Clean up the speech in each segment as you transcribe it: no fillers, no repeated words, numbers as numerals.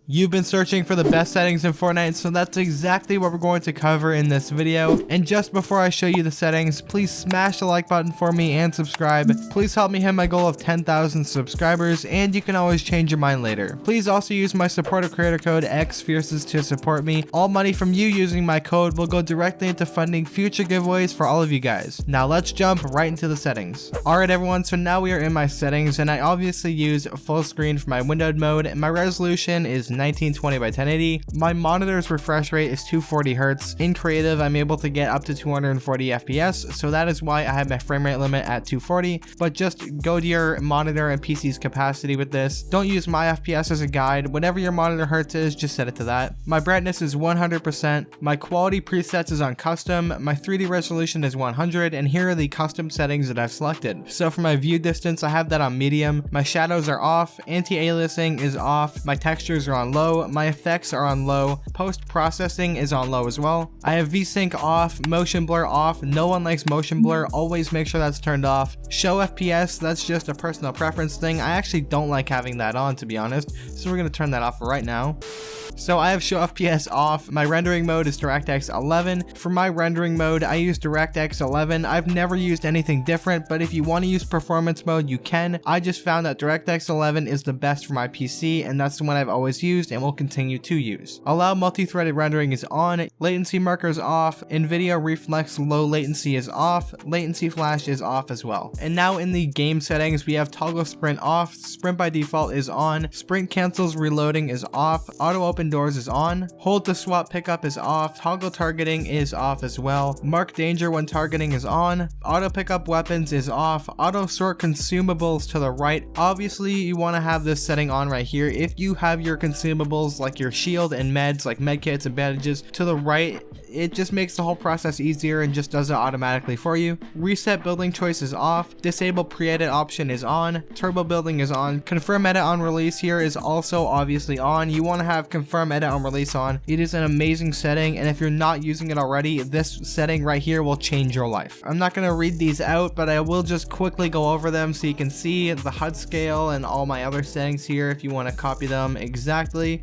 You've been searching for the best settings in Fortnite, so that's exactly what we're going to cover in this video. And just before I show you the settings, please smash the like button for me and subscribe. Please help me hit my goal of 10,000 subscribers, and you can always change your mind later. Please also use my supporter creator code XFierces to support me. All money from you using my code will go directly into funding future giveaways for all of you guys. Now let's jump right into the settings. Alright everyone, so now we are in my settings, and I obviously use full screen for my windowed mode. My resolution is 1920 by 1080. My monitor's refresh rate is 240 Hz. In creative, I'm able to get up to 240 FPS, so that is why I have my frame rate limit at 240, but just go to your monitor and PC's capacity with this. Don't use my FPS as a guide. Whatever your monitor hertz is, just set it to that. My brightness is 100%. My quality presets is on custom. My 3D resolution is 100, and here are the custom settings that I've selected. So for my view distance, I have that on medium. My shadows are off. Anti-aliasing is off. My textures are on low. My effects are on low. Post-processing is on low as well. I have VSync off. Motion blur off. No one likes motion blur. Always make sure that's turned off. Show FPS, that's just a personal preference thing. I actually don't like having that on, to be honest, so we're going to turn that off right now. So I have show FPS off. My rendering mode is DirectX 11. For my rendering mode, I use DirectX 11. I've never used anything different, but if you want to use performance mode, you can. I just found that DirectX 11 is the best for my PC, and that's the one I've always used and will continue to use. Allow multi-threaded rendering is on. Latency marker is off. NVIDIA Reflex low latency is off. Latency flash is off as well. And now in the game settings, we have toggle sprint off. Sprint by default is on. Sprint cancels reloading is off. Auto open doors is on. Hold to swap pickup is off. Toggle targeting is off as well. Mark danger when targeting is on. Auto pickup weapons is off. Auto sort consumables to the right. Obviously you want to have this setting on right here. If you have your consumables like your shield and meds like medkits and bandages to the right, it just makes the whole process easier and just does it automatically for you. Reset building choice is off. Disable pre-edit option is on. Turbo building is on. Confirm edit on release here is also obviously on. You want to have confirm edit on release on. It is an amazing setting, and if you're not using it already, this setting right here will change your life. I'm not going to read these out, but I will just quickly go over them so you can see the HUD scale and all my other settings here if you want to copy them exactly.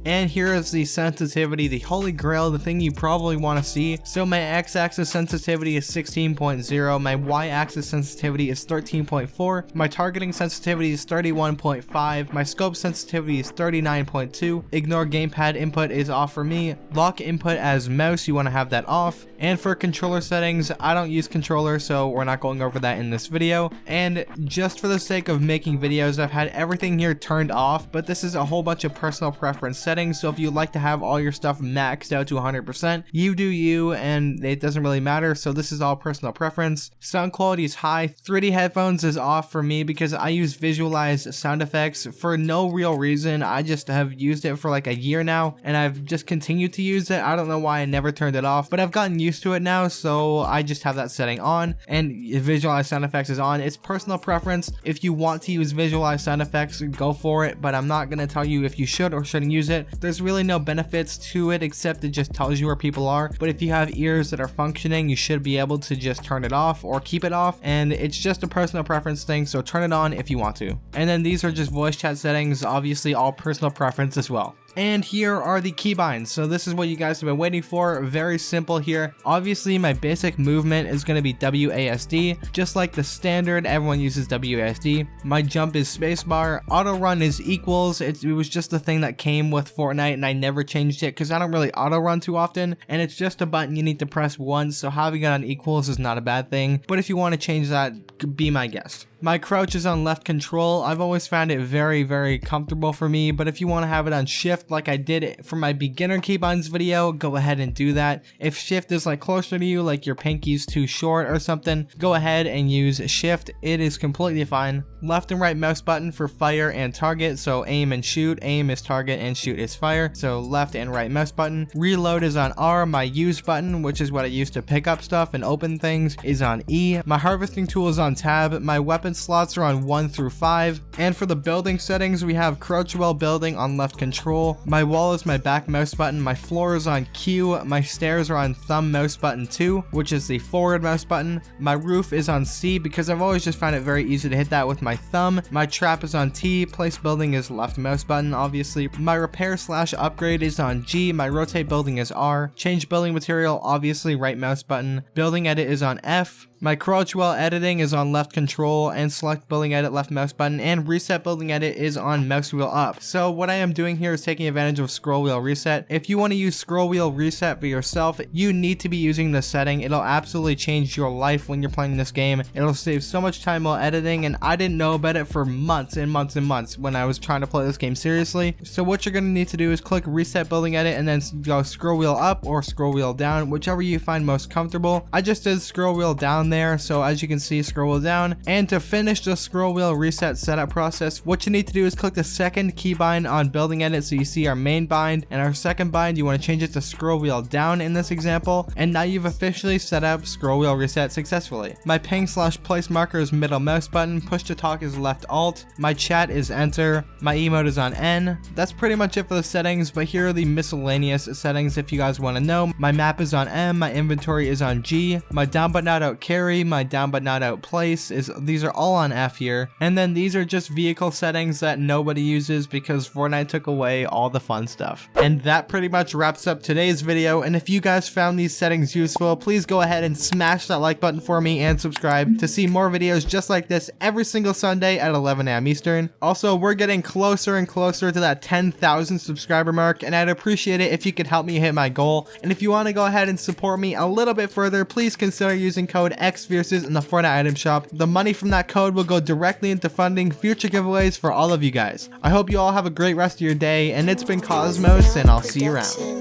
And here is the sensitivity, the holy grail, the thing you probably want to see. So my x-axis sensitivity is 16.0, my y-axis sensitivity is 13.4, my targeting sensitivity is 31.5, my scope sensitivity is 39.2, ignore gamepad input is off for me, lock input as mouse, you want to have that off, and for controller settings, I don't use controller, so we're not going over that in this video. And just for the sake of making videos, I've had everything here turned off, but this is a whole bunch of personal preference settings, so if you'd like to have all your stuff maxed out to 100%, you do you, and it doesn't really matter. So this is all personal preference. Sound quality is high. 3D headphones is off for me because I use visualized sound effects for no real reason. I just have used it for like a year now, and I've just continued to use it. I don't know why I never turned it off, but I've gotten used to it now, so I just have that setting on. And visualized sound effects is on. It's personal preference. If you want to use visualized sound effects, go for it, but I'm not going to tell you if you should or shouldn't use it. There's really no benefits to it except it just tells you where people are, but if you have ears that are functioning, you should be able to just turn it off or keep it off, and it's just a personal preference thing, so turn it on if you want to. And then these are just voice chat settings, obviously all personal preference as well. And here are the keybinds. So this is what you guys have been waiting for. Very simple here. Obviously my basic movement is going to be WASD, just like the standard, everyone uses WASD. My jump is spacebar. Auto run is equals. It was just the thing that came with Fortnite, and I never changed it because I don't really auto run too often, and it's just a button you need to press once, so having it on equals is not a bad thing, but if you want to change that, be my guest. My crouch is on left control. I've always found it very comfortable for me, but if you want to have it on shift like I did for my beginner keybinds video, go ahead and do that. If shift is like closer to you, like your pinky's too short or something, go ahead and use shift. It is completely fine. Left and right mouse button for fire and target, so aim and shoot. Aim is target and shoot is fire, so left and right mouse button. Reload is on R. My use button, which is what I use to pick up stuff and open things, is on E. My harvesting tool is on tab. My weapon movement slots are on 1 through 5. And for the building settings, we have crouch while building on left control. My wall is my back mouse button. My floor is on Q. My stairs are on thumb mouse button 2, which is the forward mouse button. My roof is on C because I've always just found it very easy to hit that with my thumb. My trap is on T. Place building is left mouse button, obviously. My repair / upgrade is on G. My rotate building is R. Change building material, obviously right mouse button. Building edit is on F. My crouch while editing is on left control, and select building edit left mouse button, and reset building edit is on mouse wheel up. So what I am doing here is taking advantage of scroll wheel reset. If you want to use scroll wheel reset for yourself, you need to be using this setting. It'll absolutely change your life when you're playing this game. It'll save so much time while editing, and I didn't know about it for months and months and months when I was trying to play this game seriously. So what you're going to need to do is click reset building edit and then go scroll wheel up or scroll wheel down, whichever you find most comfortable. I just did scroll wheel down there, so as you can see, scroll wheel down. And to finish the scroll wheel reset setup process, what you need to do is click the second keybind on building edit, so you see our main bind, and our second bind you want to change it to scroll wheel down in this example, and now you've officially set up scroll wheel reset successfully. My ping / place marker is middle mouse button, push to talk is left alt, my chat is enter, my emote is on N. That's pretty much it for the settings, but here are the miscellaneous settings if you guys want to know. My map is on M, my inventory is on G, my down but not out carry, my down but not out place these are all on F here, and then these are just vehicle settings that nobody uses because Fortnite took away all the fun stuff. And that pretty much wraps up today's video, and if you guys found these settings useful, please go ahead and smash that like button for me and subscribe to see more videos just like this every single Sunday at 11 AM Eastern. Also, we're getting closer and closer to that 10,000 subscriber mark, and I'd appreciate it if you could help me hit my goal. And if you want to go ahead and support me a little bit further, please consider using code XFierces in the Fortnite item shop. The money from that code will go directly into funding future giveaways for all of you guys. I hope you all have a great rest of your day, and it's been Cosmos, and I'll see you around.